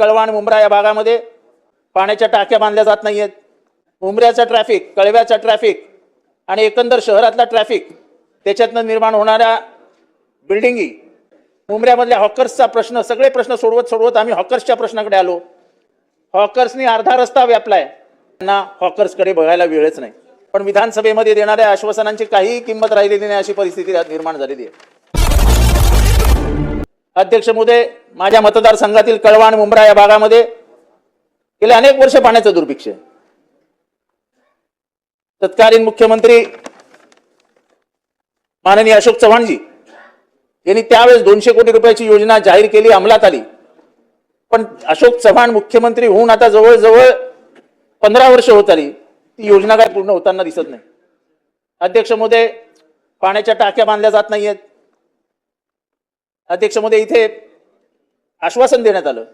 कळवा आणि मुंब्रा या भागामध्ये पाण्याच्या टाक्या बांधल्या जात नाहीयेत। मुंब्र्याचा ट्रॅफिक, कळव्याचा ट्रॅफिक आणि एकंदर शहरातला ट्रॅफिक, त्याच्यातनं निर्माण होणाऱ्या बिल्डिंगी, मुंब्र्यामधल्या हॉकर्सचा प्रश्न, सगळे प्रश्न सोडवत आम्ही हॉकर्सच्या प्रश्नाकडे आलो। हॉकर्सनी अर्धा रस्ता व्यापलाय, त्यांना हॉकर्सकडे बघायला वेळच नाही। पण विधानसभेमध्ये देणाऱ्या आश्वासनांची काही किंमत राहिलेली नाही, अशी परिस्थिती निर्माण झालेली आहे। अध्यक्ष महोदय, माझ्या मतदारसंघातील कळवा आणि मुंब्रा या भागामध्ये गेले अनेक वर्ष पाण्याचं दुर्भिक्ष आहे। तत्कालीन मुख्यमंत्री माननीय अशोक चव्हाणजी यांनी त्यावेळेस 200 कोटी रुपयाची योजना जाहीर केली, अंमलात आली। पण अशोक चव्हाण मुख्यमंत्री होऊन आता जवळजवळ 15 वर्ष होत आली, ती योजना काय पूर्ण होताना दिसत नाही। अध्यक्ष महोदय, पाण्याच्या टाक्या बांधल्या जात नाहीयेत। अध्यक्ष महोदय, इथे आश्वासन देण्यात आलं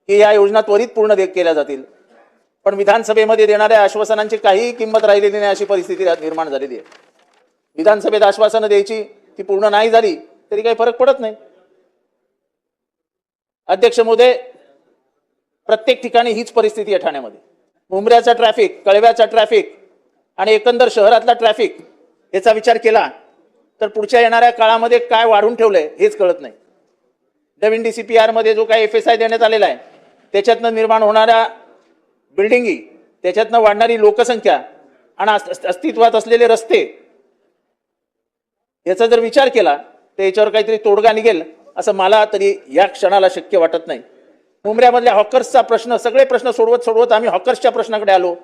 की या योजना त्वरित पूर्ण केल्या जातील, पण विधानसभेमध्ये देणाऱ्या आश्वासनांची काही किंमत राहिलेली नाही, अशी परिस्थिती निर्माण झालेली आहे। विधानसभेत आश्वासनं द्यायची, ती पूर्ण नाही झाली तरी काही फरक पडत नाही। अध्यक्ष महोदय, प्रत्येक ठिकाणी हीच परिस्थिती आहे। ठाण्यामध्ये मुंब्र्याचा ट्रॅफिक, कळव्याचा ट्रॅफिक आणि एकंदर शहरातला ट्रॅफिक, याचा विचार केला तर पुढच्या येणाऱ्या काळामध्ये काय वाढून ठेवलंय हेच कळत नाही। नवीन DCPR मध्ये जो काही FSI देण्यात आलेला आहे, त्याच्यातनं निर्माण होणाऱ्या बिल्डिंगी, त्याच्यातनं वाढणारी लोकसंख्या आणि अस्तित्वात असलेले रस्ते, याचा जर विचार केला तर याच्यावर काहीतरी तोडगा निघेल असं मला तरी या क्षणाला शक्य वाटत नाही। मुंब्र्यामधल्या हॉकर्सचा प्रश्न, सगळे प्रश्न सोडवत आम्ही हॉकर्सच्या प्रश्नाकडे आलो।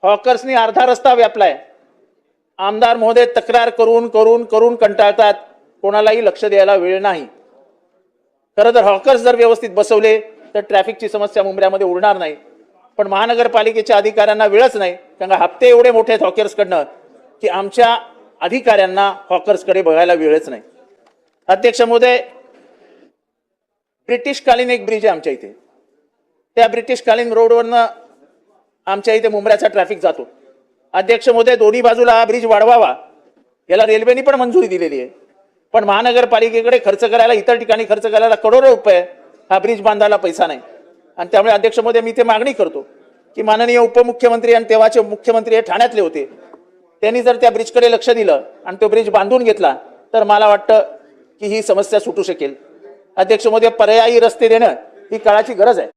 हॉकर्सनी अर्धा रस्ता व्यापलाय। आमदार महोदय तक्रार करून करून करून कंटाळतात, कोणालाही लक्ष द्यायला वेळ नाही। खरं तर हॉकर्स जर व्यवस्थित बसवले तर ट्रॅफिकची समस्या मुंब्र्यामध्ये उरणार नाही, पण महानगरपालिकेच्या अधिकाऱ्यांना वेळच नाही, कारण हप्ते एवढे मोठे आहेत हॉकर्सकडनं की आमच्या अधिकाऱ्यांना हॉकर्सकडे बघायला वेळच नाही। अध्यक्ष महोदय, ब्रिटिशकालीन एक ब्रिज आहे आमच्या इथे, त्या ब्रिटिशकालीन रोडवरनं आमच्या इथे मुंब्र्याचा ट्रॅफिक जातो। अध्यक्ष महोदय, दोन्ही बाजूला हा ब्रिज वाढवावा, याला रेल्वेने पण मंजुरी दिलेली आहे, पण महानगरपालिकेकडे खर्च करायला, इतर ठिकाणी खर्च करायला करोडो रुपये, हा ब्रिज बांधायला पैसा नाही। आणि त्यामुळे अध्यक्ष महोदय, मी ते मागणी करतो की माननीय उपमुख्यमंत्री आणि तेव्हाचे मुख्यमंत्री हे ठाण्यातले होते, त्यांनी जर त्या ब्रिजकडे लक्ष दिलं आणि तो ब्रिज बांधून घेतला तर मला वाटतं की ही समस्या सुटू शकेल। अध्यक्ष महोदय, पर्यायी रस्ते देणं ही काळाची गरज आहे।